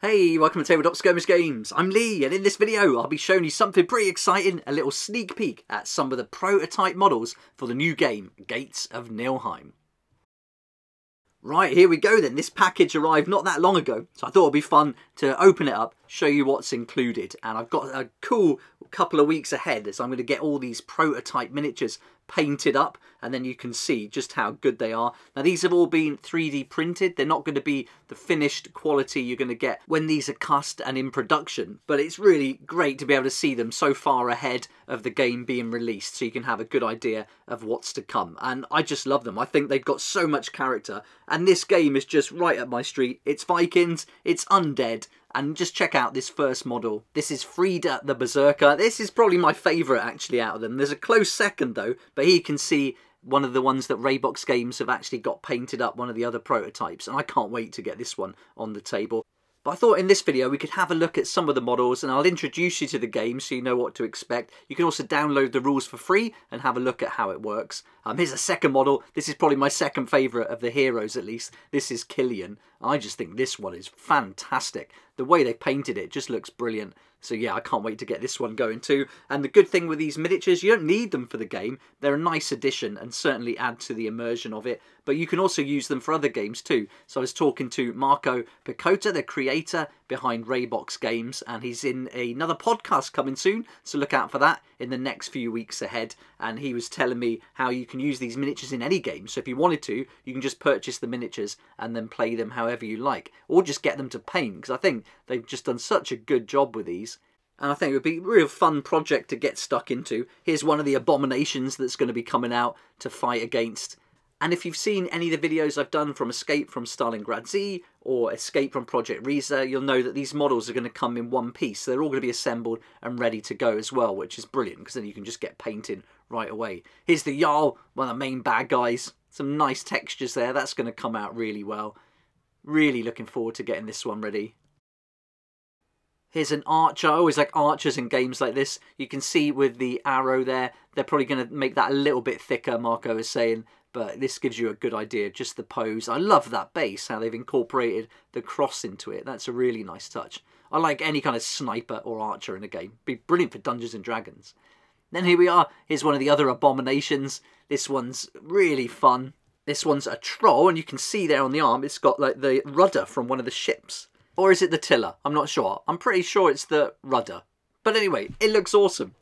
Hey, welcome to Tabletop Skirmish Games. I'm Lee, and in this video I'll be showing you something pretty exciting, a little sneak peek at some of the prototype models for the new game, Gates of Niflheim. Right, here we go then. This package arrived not that long ago, so I thought it'd be fun to open it up, show you what's included. And I've got a cool couple of weeks ahead, so I'm going to get all these prototype miniatures painted up, and then you can see just how good they are. Now these have all been 3D printed. They're not going to be the finished quality you're going to get when these are cast and in production, but it's really great to be able to see them so far ahead of the game being released, so you can have a good idea of what's to come. And I just love them. I think they've got so much character, and this game is just right up my street. It's Vikings, it's undead, and just check out this first model. This is Frida the Berserker. This is probably my favourite actually out of them. There's a close second though, but here you can see one of the ones that Raybox Games have actually got painted up, one of the other prototypes, and I can't wait to get this one on the table. But I thought in this video we could have a look at some of the models, and I'll introduce you to the game so you know what to expect. You can also download the rules for free and have a look at how it works. Here's a second model. This is probably my second favourite of the heroes, at least. This is Killian. I just think this one is fantastic. The way they painted it just looks brilliant. So yeah, I can't wait to get this one going too. And the good thing with these miniatures, you don't need them for the game. They're a nice addition and certainly add to the immersion of it. But you can also use them for other games too. So I was talking to Marco Picota, the creator behind Raybox Games, and he's in another podcast coming soon. So look out for that in the next few weeks ahead. And he was telling me how you can use these miniatures in any game. So if you wanted to, you can just purchase the miniatures and then play them however you like. Or just get them to paint, because I think they've just done such a good job with these. And I think it would be a real fun project to get stuck into. Here's one of the abominations that's going to be coming out to fight against. And if you've seen any of the videos I've done from Escape from Stalingrad Z or Escape from Project Riza, you'll know that these models are going to come in one piece. So they're all going to be assembled and ready to go as well, which is brilliant, because then you can just get painting right away. Here's the Jarl, one of the main bad guys. Some nice textures there. That's going to come out really well. Really looking forward to getting this one ready. Here's an archer. I always like archers in games like this. You can see with the arrow there, they're probably going to make that a little bit thicker, Marco is saying. But this gives you a good idea, just the pose. I love that base, how they've incorporated the cross into it. That's a really nice touch. I like any kind of sniper or archer in a game. Be brilliant for Dungeons and Dragons. Then here we are. Here's one of the other abominations. This one's really fun. This one's a troll, and you can see there on the arm, it's got like the rudder from one of the ships. Or is it the tiller? I'm not sure. I'm pretty sure it's the rudder. But anyway, it looks awesome.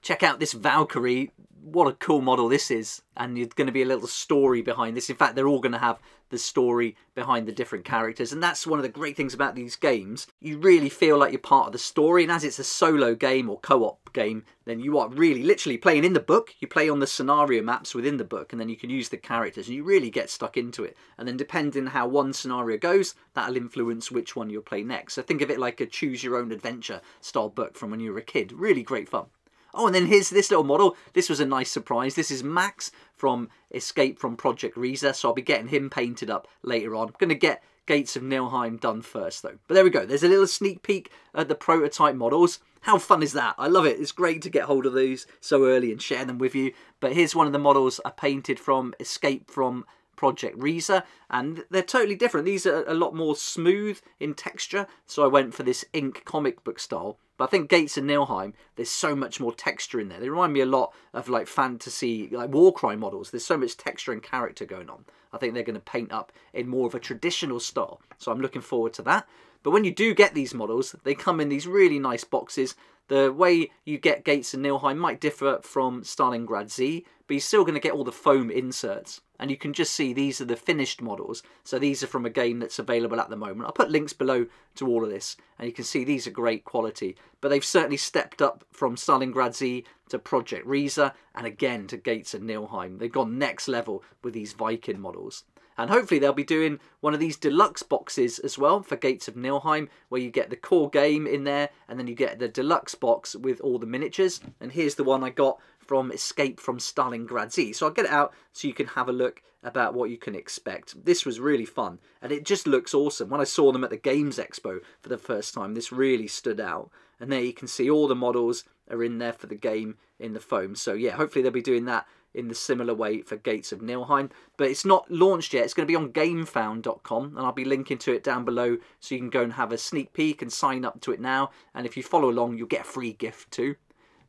Check out this Valkyrie. What a cool model this is. And there's going to be a little story behind this. In fact, they're all going to have the story behind the different characters. And that's one of the great things about these games. You really feel like you're part of the story. And as it's a solo game or co-op game, then you are really literally playing in the book. You play on the scenario maps within the book, and then you can use the characters. And you really get stuck into it. And then depending how one scenario goes, that'll influence which one you'll play next. So think of it like a choose-your-own-adventure style book from when you were a kid. Really great fun. Oh, and then here's this little model. This was a nice surprise. This is Max from Escape from Project Riza, so I'll be getting him painted up later on. I'm going to get Gates of Niflheim done first, though. But there we go. There's a little sneak peek at the prototype models. How fun is that? I love it. It's great to get hold of these so early and share them with you. But here's one of the models I painted from Escape from Project Riza, and they're totally different. These are a lot more smooth in texture, so I went for this ink comic book style. But I think Gates of Niflheim, there's so much more texture in there. They remind me a lot of like fantasy, like Warcry models. There's so much texture and character going on. I think they're going to paint up in more of a traditional style, so I'm looking forward to that. But when you do get these models, they come in these really nice boxes. The way you get Gates of Niflheim might differ from Stalingrad Z, but you're still going to get all the foam inserts. And you can just see these are the finished models. So these are from a game that's available at the moment. I'll put links below to all of this, and you can see these are great quality. But they've certainly stepped up from Stalingrad Z to Project Riza, and again to Gates of Niflheim. They've gone next level with these Viking models. And hopefully they'll be doing one of these deluxe boxes as well for Gates of Niflheim, where you get the core game in there, and then you get the deluxe box with all the miniatures. And here's the one I got from Escape from Stalingrad Z. So I'll get it out so you can have a look about what you can expect. This was really fun, and it just looks awesome. When I saw them at the Games Expo for the first time, this really stood out. And there you can see all the models are in there for the game in the foam. So yeah, hopefully they'll be doing that in the similar way for Gates of Niflheim, but it's not launched yet. It's going to be on gamefound.com, and I'll be linking to it down below so you can go and have a sneak peek and sign up to it now, and if you follow along you'll get a free gift too.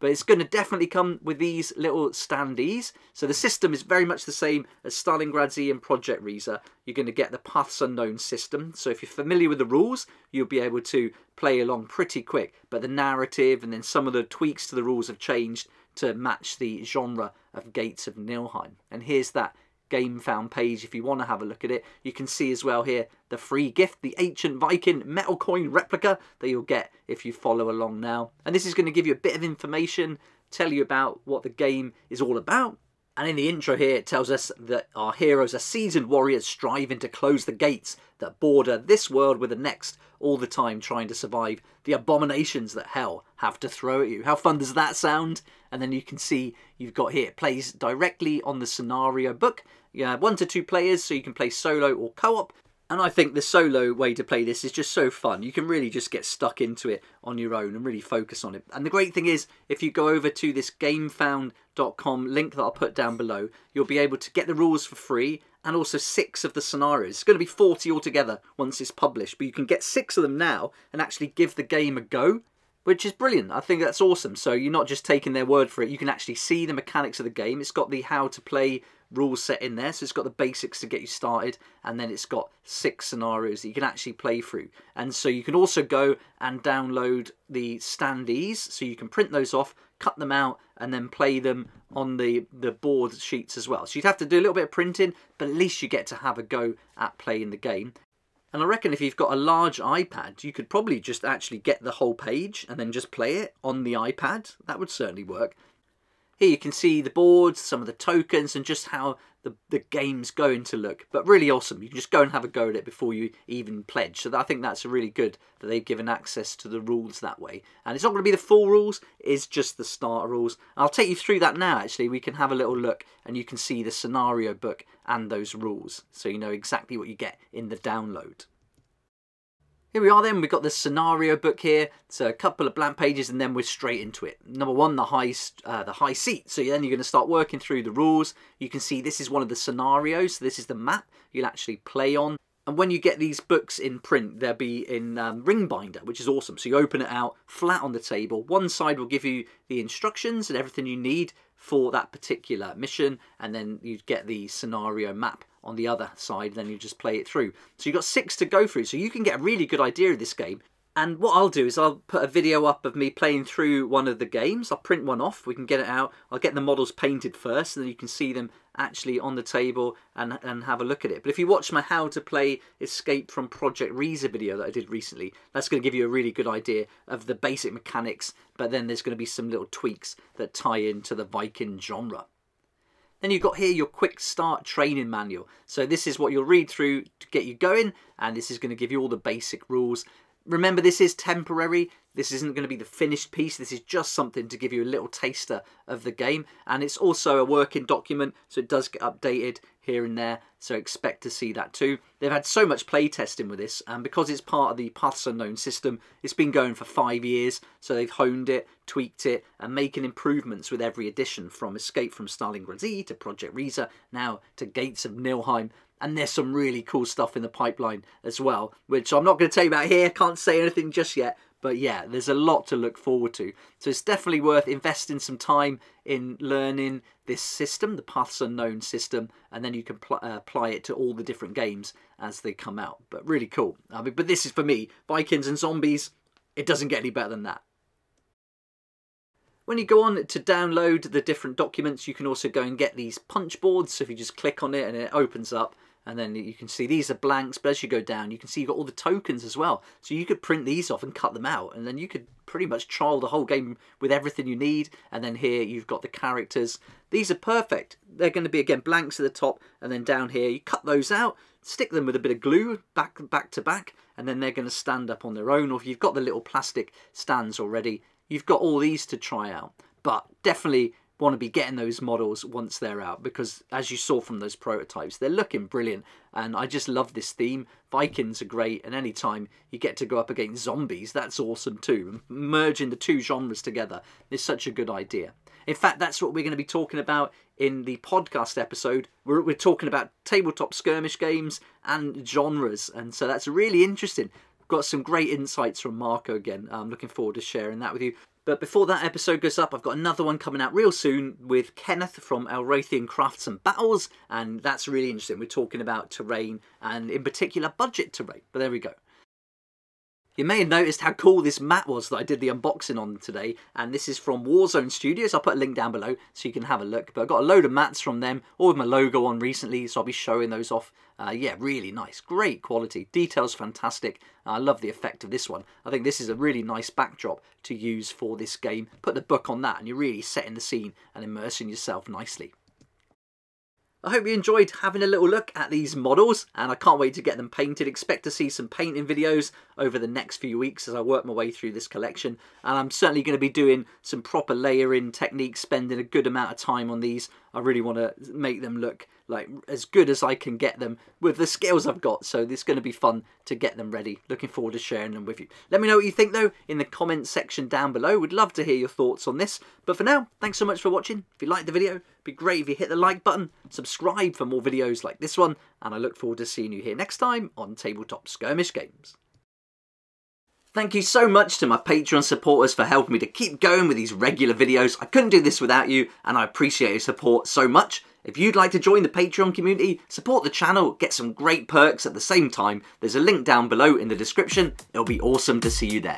But it's going to definitely come with these little standees. So the system is very much the same as Stalingrad Z and Project Riese. You're going to get the Paths Unknown system. So if you're familiar with the rules, you'll be able to play along pretty quick. But the narrative and then some of the tweaks to the rules have changed to match the genre of Gates of Niflheim. And here's that GameFound page if you want to have a look at it. You can see as well here the free gift, the ancient Viking metal coin replica that you'll get if you follow along now. And this is going to give you a bit of information, tell you about what the game is all about. And in the intro here it tells us that our heroes are seasoned warriors striving to close the gates that border this world with the next, all the time trying to survive the abominations that hell have to throw at you. How fun does that sound? And then you can see you've got here, it plays directly on the scenario book. You have 1 to 2 players, so you can play solo or co-op. And I think the solo way to play this is just so fun. You can really just get stuck into it on your own and really focus on it. And the great thing is, if you go over to this gamefound.com link that I'll put down below, you'll be able to get the rules for free and also 6 of the scenarios. It's going to be 40 altogether once it's published, but you can get 6 of them now and actually give the game a go, which is brilliant. I think that's awesome. So you're not just taking their word for it. You can actually see the mechanics of the game. It's got the how to play rules set in there, so it's got the basics to get you started, and then it's got 6 scenarios that you can actually play through. And so you can also go and download the standees, so you can print those off, cut them out, and then play them on the board sheets as well. So you'd have to do a little bit of printing, but at least you get to have a go at playing the game. And I reckon if you've got a large iPad, you could probably just actually get the whole page and then just play it on the iPad. That would certainly work. Here you can see the boards, some of the tokens, and just how the game's going to look. But really awesome. You can just go and have a go at it before you even pledge. So I think that's really good that they've given access to the rules that way. And it's not going to be the full rules, it's just the starter rules. I'll take you through that now, actually. We can have a little look and you can see the scenario book and those rules. So you know exactly what you get in the download. Here we are then, we've got the scenario book here. So a couple of blank pages and then we're straight into it. Number 1, the high seat. So then you're going to start working through the rules. You can see this is one of the scenarios. So this is the map you'll actually play on. And when you get these books in print, they'll be in ring binder, which is awesome. So you open it out flat on the table. One side will give you the instructions and everything you need for that particular mission. And then you get the scenario map on the other side, then you just play it through. So you've got 6 to go through, so you can get a really good idea of this game. And what I'll do is I'll put a video up of me playing through one of the games. I'll print one off, we can get it out. I'll get the models painted first, and then you can see them actually on the table and have a look at it. But if you watch my how to play Escape from Project Riese video that I did recently, that's going to give you a really good idea of the basic mechanics, but then there's going to be some little tweaks that tie into the Viking genre. Then you've got here your quick start training manual. So this is what you'll read through to get you going, and this is going to give you all the basic rules. Remember, this is temporary. This isn't going to be the finished piece. This is just something to give you a little taster of the game. And it's also a working document, so it does get updated here and there. So expect to see that too. They've had so much play testing with this, and because it's part of the Paths Unknown system, it's been going for 5 years. So they've honed it, tweaked it, and making improvements with every edition, from Escape from Stalingrad Z to Project Riese, now to Gates of Niflheim. And there's some really cool stuff in the pipeline as well, which I'm not going to tell you about here. Can't say anything just yet. But yeah, there's a lot to look forward to. So it's definitely worth investing some time in learning this system, the Paths Unknown system, and then you can apply it to all the different games as they come out. But really cool. I mean, but this is, for me, Vikings and zombies, it doesn't get any better than that. When you go on to download the different documents, you can also go and get these Punchboards. So if you just click on it and it opens up, and then you can see these are blanks, but as you go down, you can see you've got all the tokens as well. So you could print these off and cut them out, and then you could pretty much trial the whole game with everything you need. And then here you've got the characters. These are perfect. They're going to be, again, blanks at the top, and then down here you cut those out, stick them with a bit of glue back to back, and then they're going to stand up on their own. Or if you've got the little plastic stands already, you've got all these to try out. But definitely want to be getting those models once they're out, because as you saw from those prototypes, they're looking brilliant, and I just love this theme. Vikings are great, and anytime you get to go up against zombies, that's awesome too. Merging the two genres together is such a good idea. In fact, that's what we're going to be talking about in the podcast episode. We're talking about tabletop skirmish games and genres, and so that's really interesting. Got some great insights from Marco again. I'm looking forward to sharing that with you. But before that episode goes up, I've got another one coming out real soon with Kenneth from Alrathian Crafts and Battles, and that's really interesting. We're talking about terrain, and in particular budget terrain. But there we go. You may have noticed how cool this mat was that I did the unboxing on today, and this is from Warzone Studios. I'll put a link down below so you can have a look. But I got a load of mats from them, all with my logo on recently, so I'll be showing those off. Yeah, really nice, great quality, details fantastic. I love the effect of this one. I think this is a really nice backdrop to use for this game. Put the book on that and you're really setting the scene and immersing yourself nicely. I hope you enjoyed having a little look at these models, and I can't wait to get them painted. Expect to see some painting videos over the next few weeks as I work my way through this collection, and I'm certainly going to be doing some proper layering techniques, spending a good amount of time on these. I really want to make them look like as good as I can get them with the skills I've got, so it's going to be fun to get them ready. Looking forward to sharing them with you. Let me know what you think though in the comments section down below. Would love to hear your thoughts on this. But for now, thanks so much for watching. If you liked the video, it'd be great if you hit the like button, subscribe for more videos like this one, and I look forward to seeing you here next time on Tabletop Skirmish Games. Thank you so much to my Patreon supporters for helping me to keep going with these regular videos. I couldn't do this without you, and I appreciate your support so much. If you'd like to join the Patreon community, support the channel, get some great perks at the same time, there's a link down below in the description. It'll be awesome to see you there.